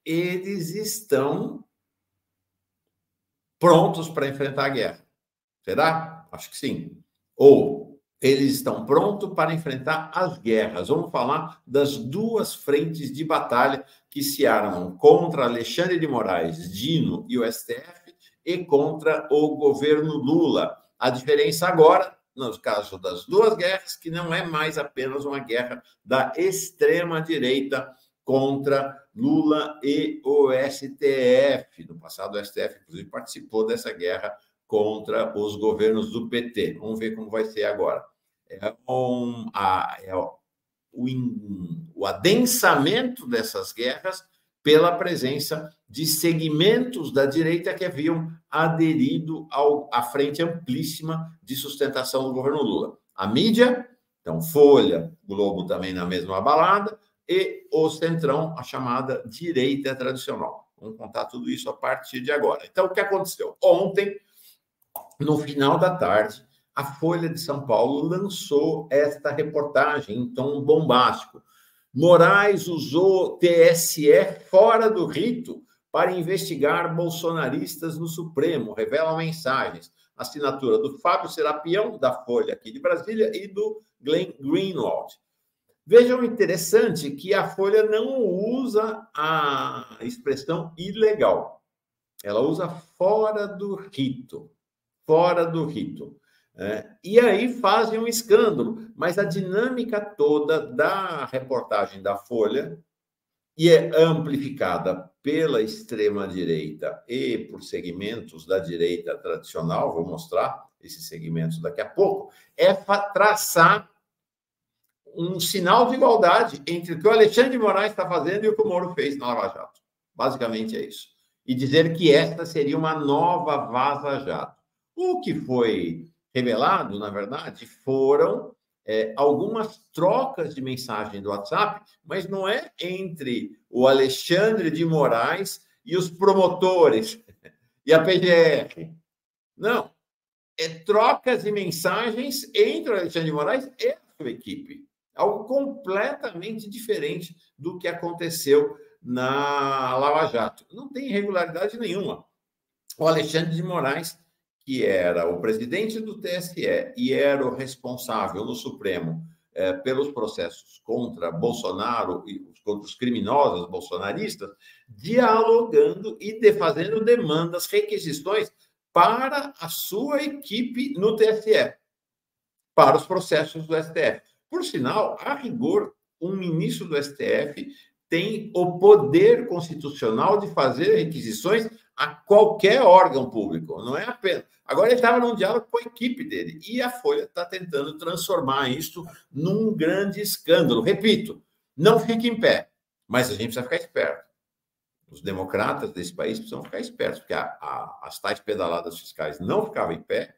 eles estão prontos para enfrentar a guerra. Será? Acho que sim. Ou eles estão prontos para enfrentar as guerras. Vamos falar das duas frentes de batalha que se armam contra Alexandre de Moraes, Dino e o STF e contra o governo Lula. A diferença agora, no caso das duas guerras, que não é mais apenas uma guerra da extrema-direita contra Lula e o STF. No passado, o STF, inclusive, participou dessa guerra contra os governos do PT. Vamos ver como vai ser agora. O adensamento dessas guerras pela presença de segmentos da direita que haviam aderido à frente amplíssima de sustentação do governo Lula. A mídia, então Folha, Globo também na mesma balada, e o Centrão, a chamada direita tradicional. Vamos contar tudo isso a partir de agora. Então, o que aconteceu? Ontem, no final da tarde, a Folha de São Paulo lançou esta reportagem em tom bombástico. Moraes usou TSE fora do rito para investigar bolsonaristas no Supremo, revelam mensagens. Assinatura do Fábio Serapião, da Folha aqui de Brasília, e do Glenn Greenwald. Vejam interessante que a Folha não usa a expressão ilegal. Ela usa fora do rito. Fora do rito. E aí fazem um escândalo, mas a dinâmica toda da reportagem da Folha, e é amplificada pela extrema-direita e por segmentos da direita tradicional, vou mostrar esses segmentos daqui a pouco, é traçar um sinal de igualdade entre o que o Alexandre de Moraes está fazendo e o que o Moro fez na Lava Jato. Basicamente é isso. E dizer que esta seria uma nova Vaza Jato. O que foi revelado, na verdade, foram algumas trocas de mensagem do WhatsApp, mas não é entre o Alexandre de Moraes e os promotores e a PGR. Não. É trocas de mensagens entre o Alexandre de Moraes e a sua equipe. Algo completamente diferente do que aconteceu na Lava Jato. Não tem irregularidade nenhuma. O Alexandre de Moraes, que era o presidente do TSE e era o responsável no Supremo pelos processos contra Bolsonaro e contra os criminosos bolsonaristas, dialogando e fazendo demandas, requisições para a sua equipe no TSE, para os processos do STF. Por sinal, a rigor, um ministro do STF tem o poder constitucional de fazer requisições a qualquer órgão público, não é apenas. Agora ele estava num diálogo com a equipe dele e a Folha está tentando transformar isso num grande escândalo. Repito, não fique em pé, mas a gente precisa ficar esperto. Os democratas desse país precisam ficar espertos, porque as tais pedaladas fiscais não ficavam em pé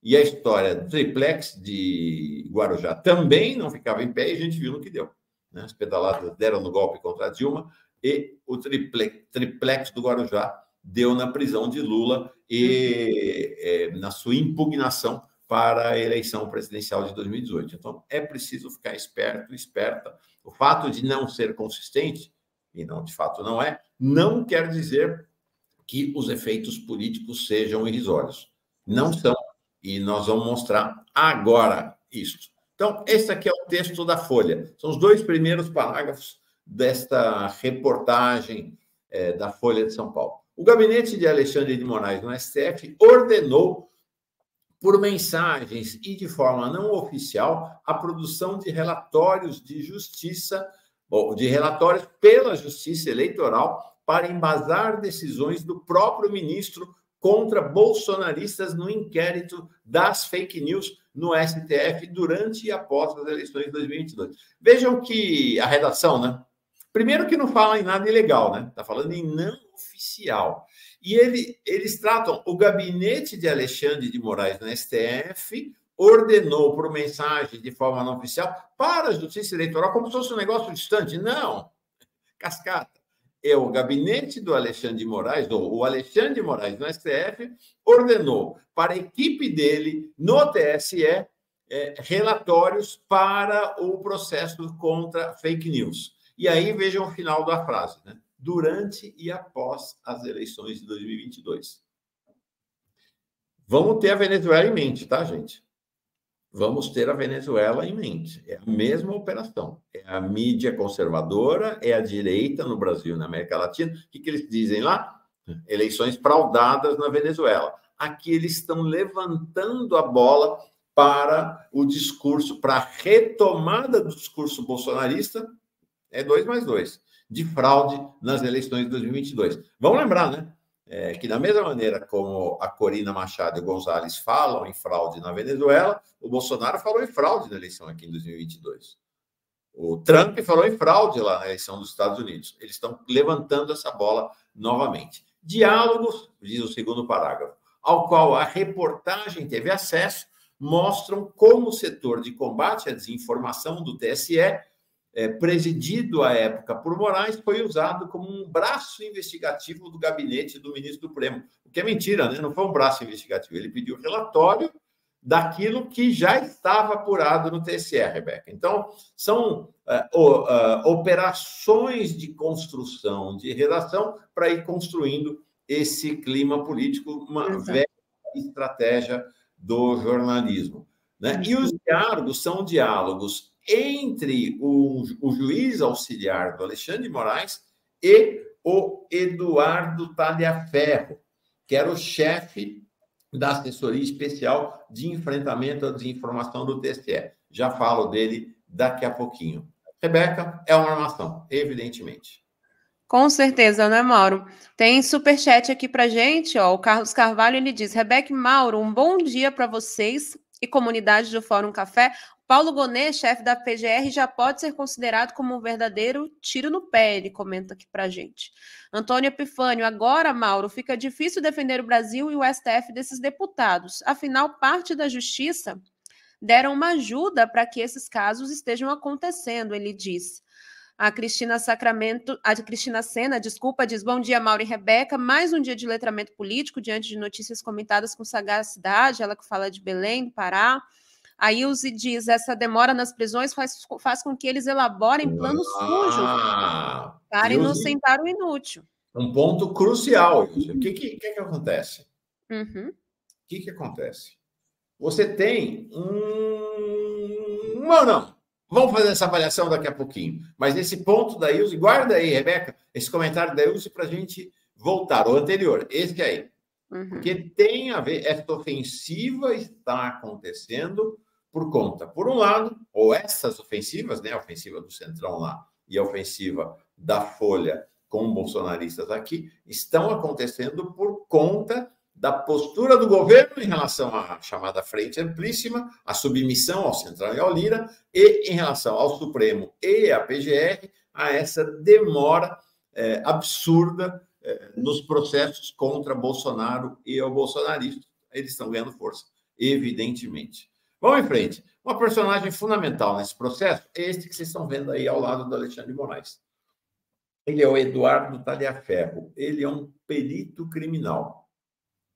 e a história do triplex de Guarujá também não ficava em pé e a gente viu no que deu. As pedaladas deram no golpe contra a Dilma e o triplex do Guarujá deu na prisão de Lula e na sua impugnação para a eleição presidencial de 2018. Então, é preciso ficar esperto, esperta. O fato de não ser consistente, e não, de fato não é, não quer dizer que os efeitos políticos sejam irrisórios. Não são, e nós vamos mostrar agora isso. Então, esse aqui é o texto da Folha. São os dois primeiros parágrafos desta reportagem da Folha de São Paulo. O gabinete de Alexandre de Moraes no STF ordenou, por mensagens e de forma não oficial, a produção de relatórios de justiça, ou de relatórios pela Justiça Eleitoral para embasar decisões do próprio ministro contra bolsonaristas no inquérito das fake news no STF durante e após as eleições de 2022. Vejam que a redação, né? Primeiro que não fala em nada ilegal, né? Está falando em não oficial. E eles tratam o gabinete de Alexandre de Moraes no STF, ordenou por mensagem de forma não oficial para a Justiça Eleitoral como se fosse um negócio distante. Não, cascata. É o gabinete do Alexandre de Moraes, ou o Alexandre de Moraes no STF, ordenou para a equipe dele no TSE relatórios para o processo contra fake news. E aí vejam o final da frase, né? durante e após as eleições de 2022. Vamos ter a Venezuela em mente, tá, gente? Vamos ter a Venezuela em mente. É a mesma operação. É a mídia conservadora, é a direita no Brasil, na América Latina. O que eles dizem lá? Eleições fraudadas na Venezuela. Aqui eles estão levantando a bola para o discurso, para a retomada do discurso bolsonarista, 2+2, de fraude nas eleições de 2022. Vamos lembrar, né? Que da mesma maneira como a Corina Machado e o Gonzalez falam em fraude na Venezuela, o Bolsonaro falou em fraude na eleição aqui em 2022. O Trump falou em fraude lá na eleição dos Estados Unidos. Eles estão levantando essa bola novamente. Diálogos, diz o segundo parágrafo, ao qual a reportagem teve acesso, mostram como o setor de combate à desinformação do TSE, presidido à época por Moraes, foi usado como um braço investigativo do gabinete do ministro Supremo. O que é mentira, né? Não foi um braço investigativo. Ele pediu relatório daquilo que já estava apurado no TSE, Rebeca. Então, são operações de construção, de redação, para ir construindo esse clima político, uma velha estratégia do jornalismo. Né? E os diálogos são diálogos entre o juiz auxiliar do Alexandre de Moraes e o Eduardo Talhaferro, que era o chefe da assessoria especial de enfrentamento à desinformação do TSE. Já falo dele daqui a pouquinho. Rebeca, é uma armação, evidentemente. Com certeza, né, Mauro? Tem superchat aqui pra gente, ó. O Carlos Carvalho, ele diz: Rebeca e Mauro, um bom dia para vocês e comunidade do Fórum Café. Paulo Gonet, chefe da PGR, já pode ser considerado como um verdadeiro tiro no pé, ele comenta aqui pra gente. Antônio Epifânio, agora, Mauro, fica difícil defender o Brasil e o STF desses deputados. Afinal, parte da justiça deram uma ajuda para que esses casos estejam acontecendo, ele diz. A Cristina Sena, desculpa, diz: bom dia, Mauro e Rebeca. Mais um dia de letramento político diante de notícias comentadas com sagacidade. Ela que fala de Belém, do Pará. A Ilse diz: essa demora nas prisões faz com que eles elaborem planos sujos para inocentar o inútil. Um ponto crucial, Ilse. O que acontece? Uhum. O que acontece? Você tem não. Vamos fazer essa avaliação daqui a pouquinho. Mas esse ponto da Ilse, guarda aí, Rebeca, esse comentário da Ilse para a gente voltar. O anterior, esse aí. Uhum. Porque tem a ver, essa ofensiva está acontecendo por conta, por um lado, ou essas ofensivas, né, a ofensiva do Centrão lá e a ofensiva da Folha com bolsonaristas aqui, estão acontecendo por conta da postura do governo em relação à chamada Frente Amplíssima, a submissão ao Centrão e ao Lira, e em relação ao Supremo e à PGR, a essa demora absurda nos processos contra Bolsonaro e o bolsonarismo. Eles estão ganhando força, evidentemente. Vamos em frente. Uma personagem fundamental nesse processo é este que vocês estão vendo aí ao lado do Alexandre de Moraes. Ele é o Eduardo Talhaferro. Ele é um perito criminal.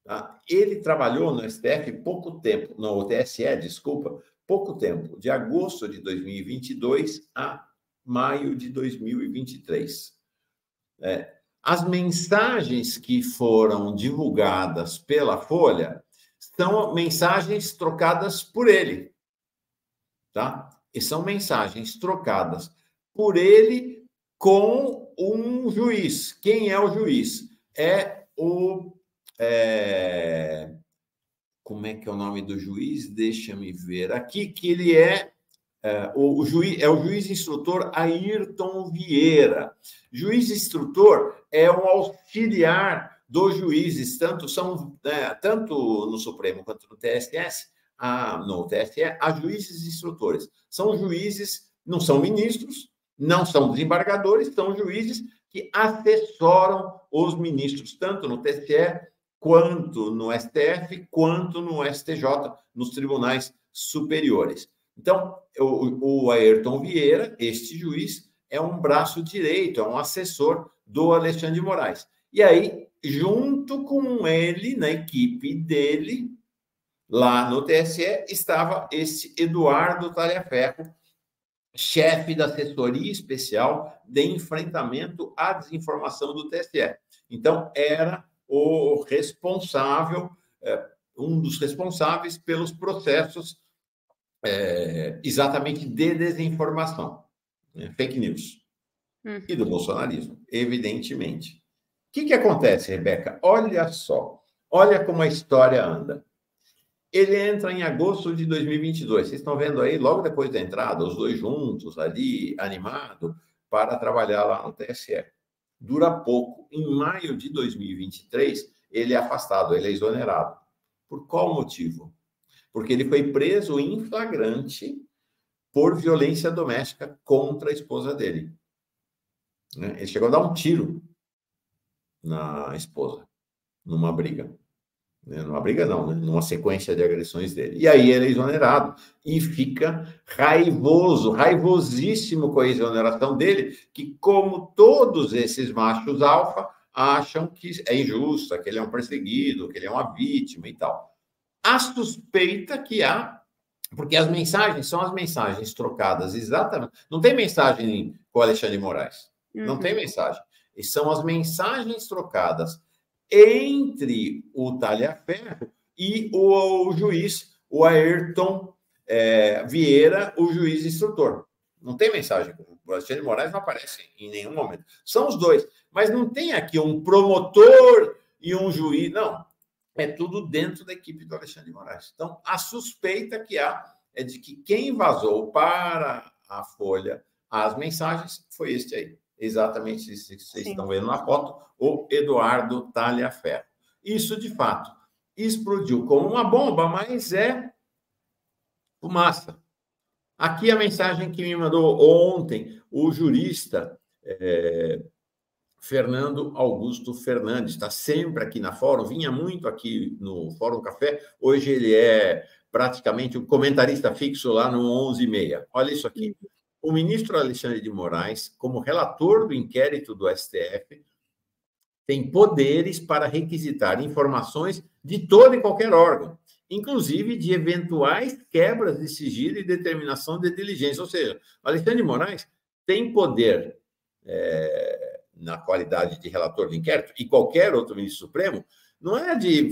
Tá? Ele trabalhou no STF pouco tempo, no TSE, desculpa, pouco tempo, de agosto de 2022 a maio de 2023. As mensagens que foram divulgadas pela Folha são mensagens trocadas por ele, tá? E são mensagens trocadas por ele com um juiz. Quem é o juiz? Como é que é o nome do juiz? Deixa-me ver aqui, que ele o juiz instrutor Ayrton Vieira. Juiz instrutor é um auxiliar dos juízes, tanto no Supremo quanto no TSE, há juízes instrutores. São juízes, não são ministros, não são desembargadores, são juízes que assessoram os ministros, tanto no TSE, quanto no STF, quanto no STJ, nos tribunais superiores. Então, o Ayrton Vieira, este juiz, é um braço direito, é um assessor do Alexandre de Moraes. E aí, junto com ele, na equipe dele, lá no TSE, estava esse Eduardo Talhaferro, chefe da assessoria especial de enfrentamento à desinformação do TSE. Então, era o responsável, um dos responsáveis pelos processos exatamente de desinformação, fake news, e do bolsonarismo, evidentemente. O que acontece, Rebeca? Olha só, olha como a história anda. Ele entra em agosto de 2022. Vocês estão vendo aí, logo depois da entrada, os dois juntos ali, animado, para trabalhar lá no TSE. Dura pouco. Em maio de 2023, ele é afastado, ele é exonerado. Por qual motivo? Porque ele foi preso em flagrante por violência doméstica contra a esposa dele. Ele chegou a dar um tiro na esposa, numa briga. Numa briga não, numa sequência de agressões dele. E aí ele é exonerado e fica raivoso, raivosíssimo com a exoneração dele, que como todos esses machos alfa acham que é injusta, que ele é um perseguido, que ele é uma vítima e tal. A suspeita que há, porque as mensagens são as mensagens trocadas exatamente, não tem mensagem com o Alexandre de Moraes, não tem mensagem, e são as mensagens trocadas entre o Talhaferro e o juiz, o Ayrton Vieira, o juiz instrutor. Não tem mensagem. O Alexandre de Moraes não aparece em nenhum momento. São os dois. Mas não tem aqui um promotor e um juiz. Não. É tudo dentro da equipe do Alexandre de Moraes. Então, a suspeita que há é de que quem vazou para a Folha as mensagens foi este aí. Exatamente isso que vocês estão vendo na foto, o Eduardo Talhaferro. Isso, de fato, explodiu como uma bomba, mas é fumaça. Aqui a mensagem que me mandou ontem o jurista Fernando Augusto Fernandes, está sempre aqui na Fórum, vinha muito aqui no Fórum Café, hoje ele é praticamente o comentarista fixo lá no 11h30. Olha isso aqui. O ministro Alexandre de Moraes, como relator do inquérito do STF, tem poderes para requisitar informações de todo e qualquer órgão, inclusive de eventuais quebras de sigilo e determinação de diligência. Ou seja, o Alexandre de Moraes tem poder, na qualidade de relator do inquérito, e qualquer outro ministro supremo, não é de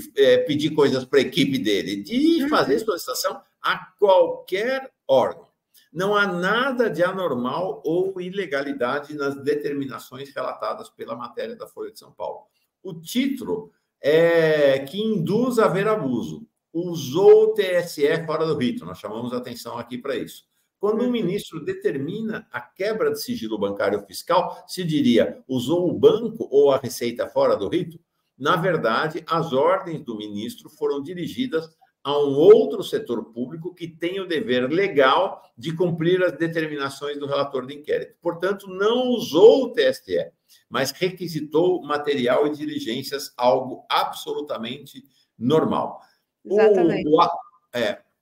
pedir coisas para a equipe dele, de fazer solicitação a qualquer órgão. Não há nada de anormal ou ilegalidade nas determinações relatadas pela matéria da Folha de São Paulo. O título é que induz a haver abuso. Usou o TSE fora do rito. Nós chamamos a atenção aqui para isso. Quando um ministro determina a quebra de sigilo bancário fiscal, se diria, usou o banco ou a Receita fora do rito? Na verdade, as ordens do ministro foram dirigidas a um outro setor público que tem o dever legal de cumprir as determinações do relator do inquérito. Portanto, não usou o TSE, mas requisitou material e diligências, algo absolutamente normal. Exatamente.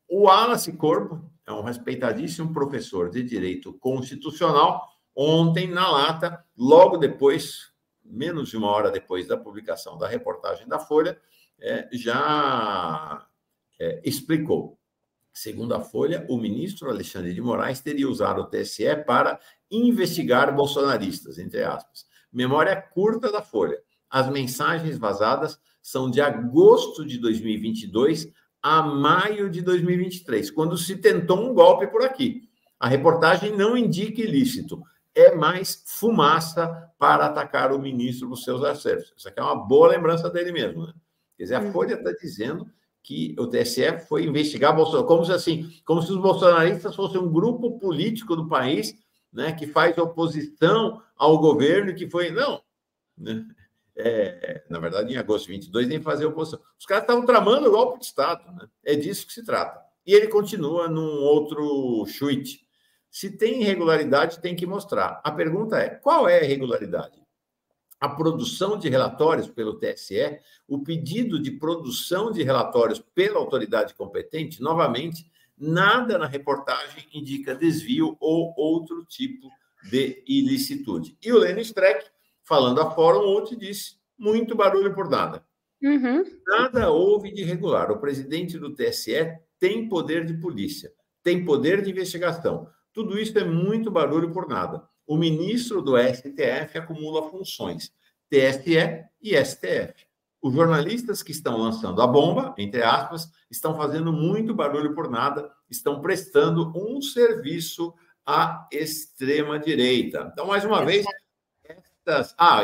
O Wallace Corpo é um respeitadíssimo professor de Direito Constitucional. Ontem, na Lata, logo depois, menos de uma hora depois da publicação da reportagem da Folha, já explicou. Segundo a Folha, o ministro Alexandre de Moraes teria usado o TSE para investigar bolsonaristas, entre aspas. Memória curta da Folha. As mensagens vazadas são de agosto de 2022 a maio de 2023, quando se tentou um golpe por aqui. A reportagem não indica ilícito, é mais fumaça para atacar o ministro dos seus acertos. Isso aqui é uma boa lembrança dele mesmo, né? Quer dizer, a Folha está dizendo que o TSE foi investigar Bolsonaro, como se os bolsonaristas fossem um grupo político do país, né, que faz oposição ao governo e que foi... Não, né? Na verdade, em agosto de 22, nem fazer oposição. Os caras estavam tramando o golpe de Estado, né? É disso que se trata. E ele continua num outro tweet. Se tem irregularidade, tem que mostrar. A pergunta é, qual é a irregularidade? A produção de relatórios pelo TSE, o pedido de produção de relatórios pela autoridade competente, novamente, nada na reportagem indica desvio ou outro tipo de ilicitude. E o Lênin Streck, falando a Fórum ontem, disse muito barulho por nada. Nada houve de irregular. O presidente do TSE tem poder de polícia, tem poder de investigação. Tudo isso é muito barulho por nada. O ministro do STF acumula funções, TSE e STF. Os jornalistas que estão lançando a bomba, entre aspas, estão fazendo muito barulho por nada, estão prestando um serviço à extrema-direita. Então, mais uma vez,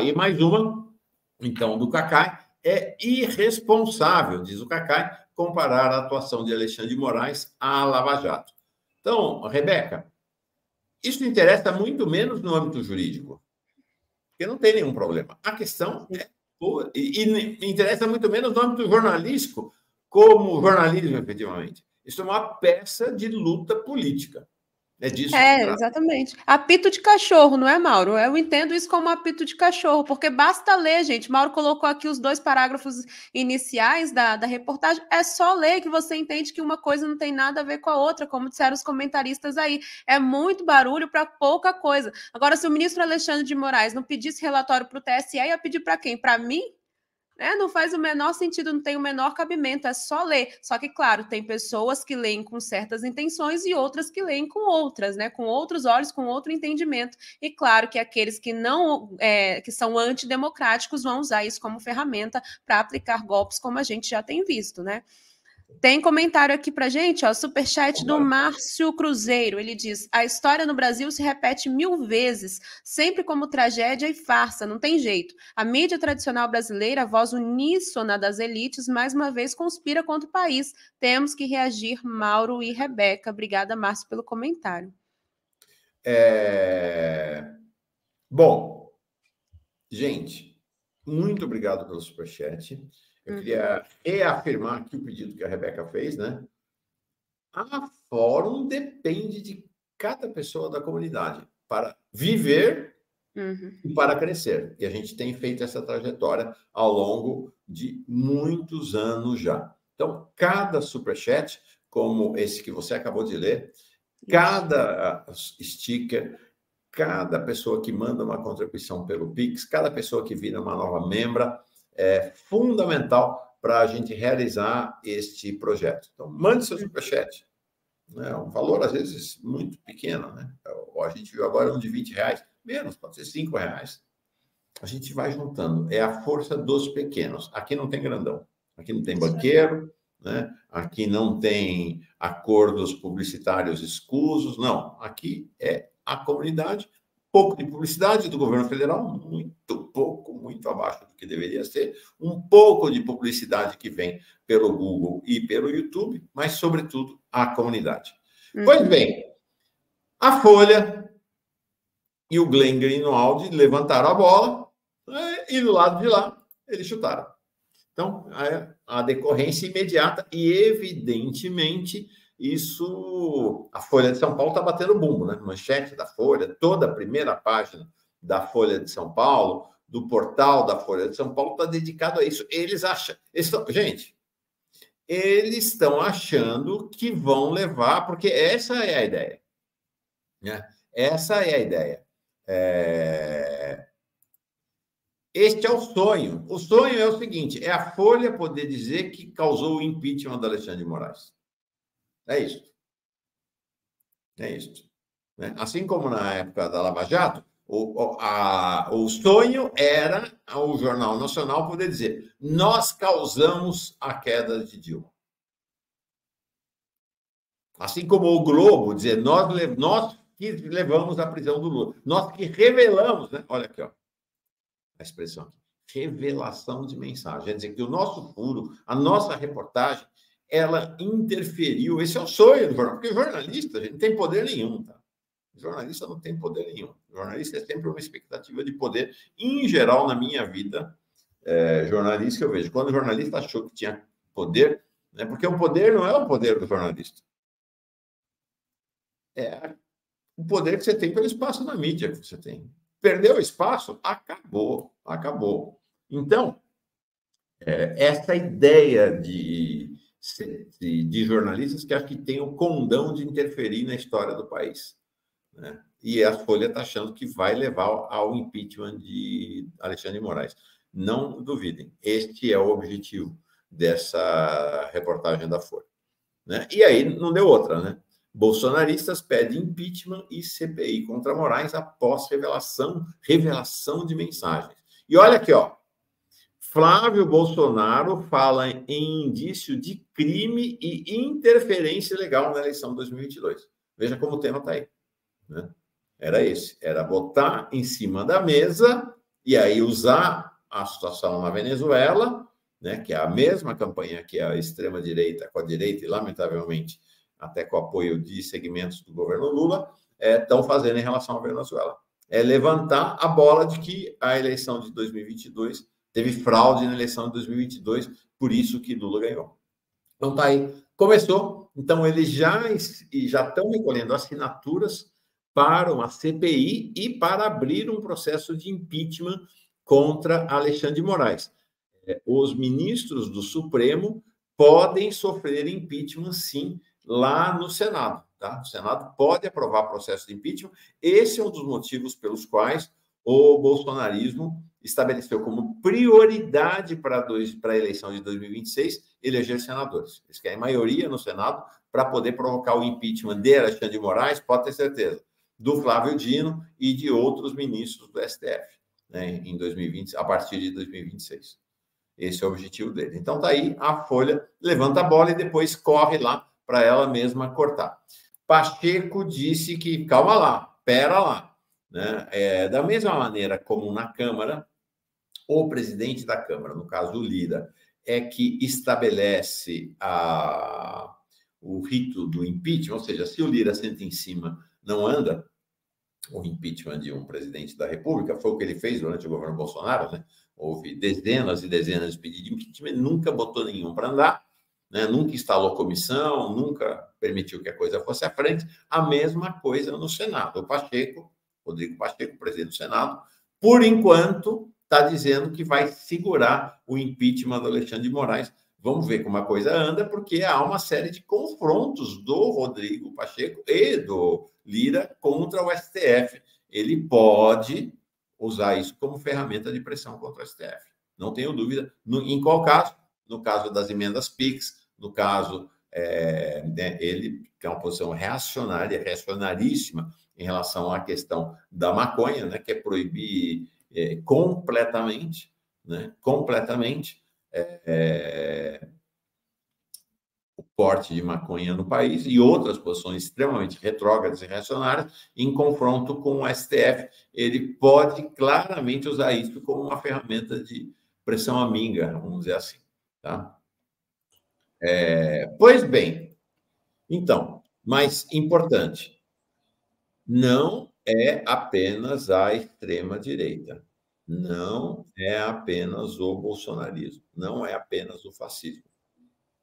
e mais uma, então, do Cacai, é irresponsável, diz o Cacai, comparar a atuação de Alexandre de Moraes à Lava Jato. Então, Rebeca, isso interessa muito menos no âmbito jurídico, porque não tem nenhum problema. A questão é e interessa muito menos no âmbito jornalístico, como jornalismo, efetivamente. Isso é uma peça de luta política. É disso que se trata. Exatamente. Apito de cachorro, não é, Mauro? Eu entendo isso como apito de cachorro, porque basta ler, gente. Mauro colocou aqui os 2 parágrafos iniciais da reportagem. É só ler que você entende que uma coisa não tem nada a ver com a outra, como disseram os comentaristas aí. É muito barulho para pouca coisa. Agora, se o ministro Alexandre de Moraes não pedisse relatório para o TSE, ia pedir para quem? Para mim? Não faz o menor sentido, não tem o menor cabimento, é só ler. Só que, claro, tem pessoas que leem com certas intenções e outras que leem com outras, né? Com outros olhos, com outro entendimento. E claro que aqueles que não que são antidemocráticos vão usar isso como ferramenta para aplicar golpes, como a gente já tem visto, né? Tem comentário aqui pra gente, ó, superchat do Márcio Cruzeiro. Ele diz: a história no Brasil se repete 1000 vezes, sempre como tragédia e farsa, não tem jeito. A mídia tradicional brasileira, a voz uníssona das elites, mais uma vez conspira contra o país. Temos que reagir, Mauro e Rebeca. Obrigada, Márcio, pelo comentário. Bom, gente, muito obrigado pelo superchat. Eu queria reafirmar aqui o pedido que a Rebeca fez, né? A Fórum depende de cada pessoa da comunidade para viver e para crescer. E a gente tem feito essa trajetória ao longo de muitos anos já. Então, cada superchat, como esse que você acabou de ler, cada sticker, cada pessoa que manda uma contribuição pelo Pix, cada pessoa que vira uma nova membra, é fundamental para a gente realizar este projeto. Então, mande seu superchat. É um valor, às vezes, muito pequeno, né? A gente viu agora um de R$20, menos, pode ser R$5. A gente vai juntando. É a força dos pequenos. Aqui não tem grandão. Aqui não tem banqueiro, né? Aqui não tem acordos publicitários escusos. Não. Aqui é a comunidade. Pouco de publicidade do governo federal, muito pouco, muito abaixo do que deveria ser. Um pouco de publicidade que vem pelo Google e pelo YouTube, mas, sobretudo, a comunidade. Pois bem, a Folha e o Glenn Greenwald levantaram a bola, né, e do lado de lá eles chutaram. Então, a decorrência imediata e, evidentemente, isso, a Folha de São Paulo está batendo bumbo, né? Manchete da Folha, toda a primeira página da Folha de São Paulo, do portal da Folha de São Paulo, está dedicado a isso. Eles acham... Gente, eles estão achando que vão levar, porque essa é a ideia, né? Essa é a ideia. Este é o sonho. O sonho é o seguinte, é a Folha poder dizer que causou o impeachment do Alexandre de Moraes. É isso. É isso. Né? Assim como na época da Lava Jato, o sonho era o Jornal Nacional poder dizer: nós causamos a queda de Dilma. Assim como o Globo dizer: nós que levamos à prisão do Lula. Nós que revelamos, né? Olha aqui, ó, a expressão aqui. Revelação de mensagem. Quer dizer que o nosso furo, a nossa reportagem, ela interferiu. Esse é o sonho do jornal, porque o jornalista, gente, não tem poder nenhum, tá? O jornalista não tem poder nenhum. O jornalista é sempre uma expectativa de poder. Em geral, na minha vida jornalística, eu vejo. Quando o jornalista achou que tinha poder, né, porque o poder não é o poder do jornalista. É o poder que você tem pelo espaço na mídia que você tem. Perdeu o espaço, acabou. Acabou. Então, essa ideia de jornalistas que acho que tem o condão de interferir na história do país, né? E a Folha está achando que vai levar ao impeachment de Alexandre de Moraes. Não duvidem, este é o objetivo dessa reportagem da Folha, né? E aí não deu outra, né? Bolsonaristas pedem impeachment e CPI contra Moraes após revelação de mensagens. E olha aqui, ó. Flávio Bolsonaro fala em indício de crime e interferência ilegal na eleição de 2022. Veja como o tema está aí, né? Era esse, era botar em cima da mesa e aí usar a situação na Venezuela, né, que é a mesma campanha que a extrema-direita com a direita e, lamentavelmente, até com o apoio de segmentos do governo Lula, estão fazendo em relação à Venezuela. É levantar a bola de que a eleição de 2022 teve fraude na eleição de 2022, por isso que Lula ganhou. Então tá aí, começou. Então eles já estão recolhendo assinaturas para uma CPI e para abrir um processo de impeachment contra Alexandre de Moraes. Os ministros do Supremo podem sofrer impeachment, sim, lá no Senado. Tá? O Senado pode aprovar processo de impeachment. Esse é um dos motivos pelos quais o bolsonarismo estabeleceu como prioridade para a eleição de 2026 eleger senadores. Eles querem maioria no Senado para poder provocar o impeachment de Alexandre de Moraes, pode ter certeza, do Flávio Dino e de outros ministros do STF, né, em 2020, a partir de 2026. Esse é o objetivo dele. Então, tá aí, a Folha levanta a bola e depois corre lá para ela mesma cortar. Pacheco disse que, calma lá, pera lá. Né? Da mesma maneira como na Câmara, o presidente da Câmara, no caso o Lira, é que estabelece o rito do impeachment, ou seja, se o Lira senta em cima, não anda, o impeachment de um presidente da República, foi o que ele fez durante o governo Bolsonaro, né? Houve dezenas e dezenas de pedidos de impeachment, nunca botou nenhum para andar, né? Nunca instalou comissão, nunca permitiu que a coisa fosse à frente. A mesma coisa no Senado. O Pacheco, Rodrigo Pacheco, presidente do Senado, por enquanto, está dizendo que vai segurar o impeachment do Alexandre de Moraes. Vamos ver como a coisa anda, porque há uma série de confrontos do Rodrigo Pacheco e do Lira contra o STF. Ele pode usar isso como ferramenta de pressão contra o STF. Não tenho dúvida. Em qual caso? No caso das emendas PIX, no caso, ele tem uma posição reacionária, reacionaríssima em relação à questão da maconha, né, que é proibir completamente, né, completamente, o porte de maconha no país e outras posições extremamente retrógradas e reacionárias em confronto com o STF. Ele pode claramente usar isso como uma ferramenta de pressão amiga, vamos dizer assim. Tá? Pois bem, então, mais importante, não é apenas a extrema-direita, não é apenas o bolsonarismo, não é apenas o fascismo.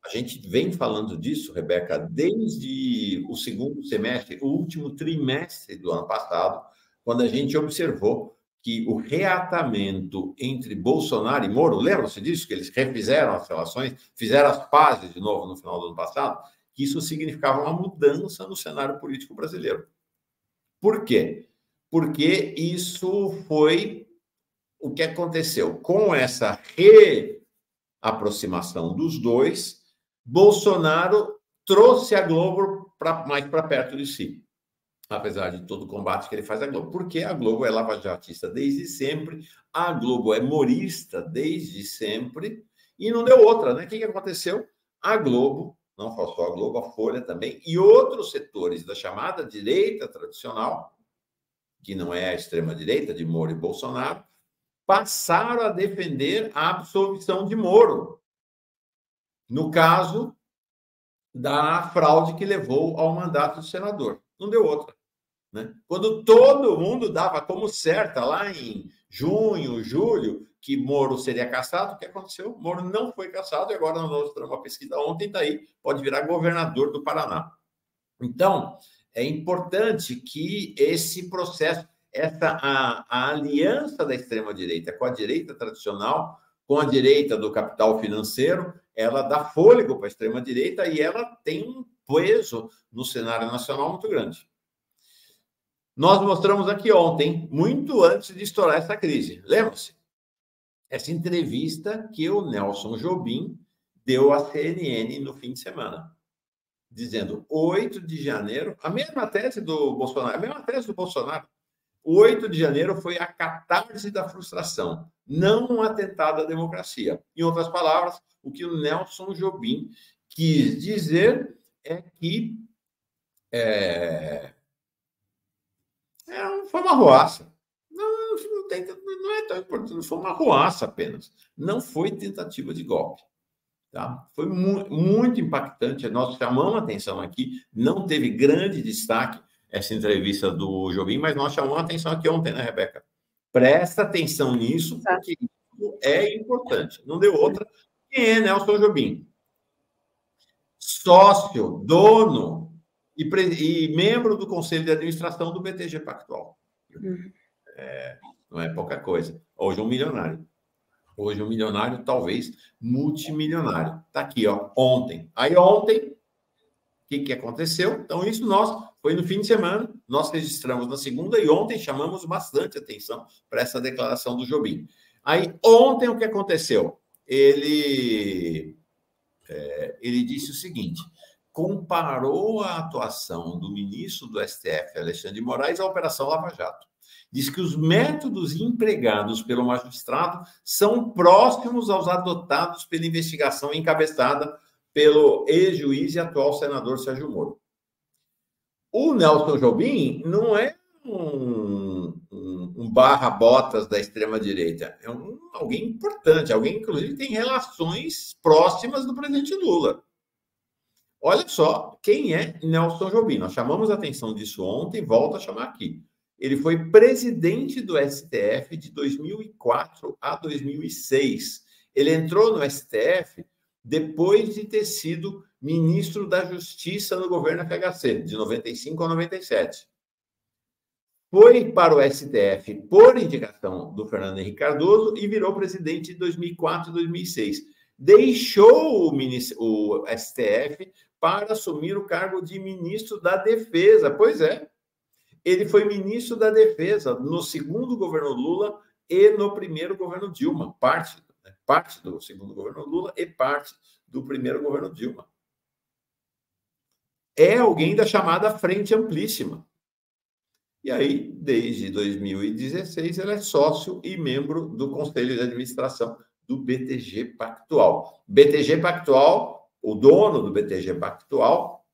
A gente vem falando disso, Rebeca, desde o segundo semestre, o último trimestre do ano passado, quando a gente observou que o reatamento entre Bolsonaro e Moro, lembram-se disso? Que eles refizeram as relações, fizeram as pazes de novo no final do ano passado, que isso significava uma mudança no cenário político brasileiro. Por quê? Porque isso foi o que aconteceu. Com essa reaproximação dos dois, Bolsonaro trouxe a Globo mais para perto de si, apesar de todo o combate que ele faz à Globo, porque a Globo é lavajatista desde sempre, a Globo é morista desde sempre, e não deu outra, né? O que aconteceu? A Globo, não só a Globo, a Folha também, e outros setores da chamada direita tradicional, que não é a extrema-direita de Moro e Bolsonaro, passaram a defender a absolvição de Moro, no caso da fraude que levou ao mandato do senador. Não deu outra. Né? Quando todo mundo dava como certa, lá em junho, julho, que Moro seria cassado, o que aconteceu? Moro não foi cassado e agora nós mostramos uma pesquisa ontem, está aí, pode virar governador do Paraná. Então, é importante que esse processo, a aliança da extrema-direita com a direita tradicional, com a direita do capital financeiro, ela dá fôlego para a extrema-direita e ela tem um peso no cenário nacional muito grande. Nós mostramos aqui ontem, muito antes de estourar essa crise. Lembra-se? Essa entrevista que o Nelson Jobim deu à CNN no fim de semana. dizendo 8 de janeiro, a mesma tese do Bolsonaro, a mesma tese do Bolsonaro. O 8 de janeiro foi a catarse da frustração, não um atentado à democracia. Em outras palavras, o que o Nelson Jobim quis dizer é que foi uma arruaça. Não é tão importante, foi uma arruaça apenas. Não foi tentativa de golpe. Tá? Foi muito impactante. Nós chamamos a atenção aqui, não teve grande destaque essa entrevista do Jobim, mas nós chamamos a atenção aqui ontem, né, Rebeca? Presta atenção nisso, porque isso é importante. Não deu outra. Quem é Nelson Jobim? Sócio, dono e membro do Conselho de Administração do BTG Pactual. Não é pouca coisa. Hoje um milionário. Hoje um milionário, talvez multimilionário. Está aqui, ó, ontem. Aí ontem, o que aconteceu? Então, isso foi no fim de semana, nós registramos na segunda e ontem chamamos bastante atenção para essa declaração do Jobim. Aí, ontem, o que aconteceu? Ele disse o seguinte, comparou a atuação do ministro do STF, Alexandre de Moraes, à Operação Lava Jato. Diz que os métodos empregados pelo magistrado são próximos aos adotados pela investigação encabeçada pelo ex-juiz e atual senador Sérgio Moro. O Nelson Jobim não é um barra-botas da extrema-direita, é alguém importante, alguém, inclusive, que tem relações próximas do presidente Lula. Olha só, quem é Nelson Jobim? Nós chamamos a atenção disso ontem, volto a chamar aqui. Ele foi presidente do STF de 2004 a 2006. Ele entrou no STF depois de ter sido ministro da Justiça no governo FHC, de 95 a 97. Foi para o STF por indicação do Fernando Henrique Cardoso e virou presidente de 2004 e 2006. Deixou o STF para assumir o cargo de ministro da Defesa. Pois é, ele foi ministro da Defesa no segundo governo Lula e no primeiro governo Dilma. Parte do segundo governo Lula e parte do primeiro governo Dilma. É alguém da chamada Frente Amplíssima. E aí, desde 2016, ele é sócio e membro do Conselho de Administração do BTG Pactual. BTG Pactual, o dono do BTG Pactual,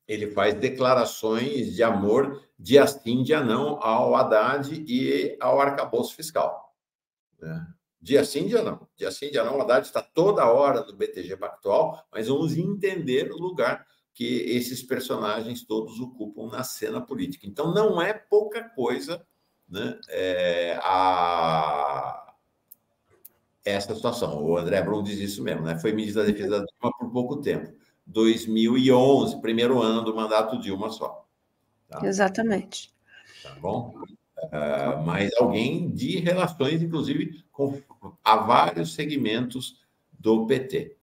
ele faz declarações de amor dia sim, dia não ao Haddad e ao arcabouço fiscal. Dia sim, dia não. Dia sim, dia não. O Haddad está toda hora no BTG Pactual, mas vamos entender o lugar que esses personagens todos ocupam na cena política. Então, não é pouca coisa, né, essa situação. O André Brum diz isso mesmo, né? Foi ministro da Defesa da Dilma por pouco tempo. 2011, primeiro ano do mandato Dilma só. Tá? Exatamente. Tá bom? Mas alguém de relações, inclusive, a vários segmentos do PT.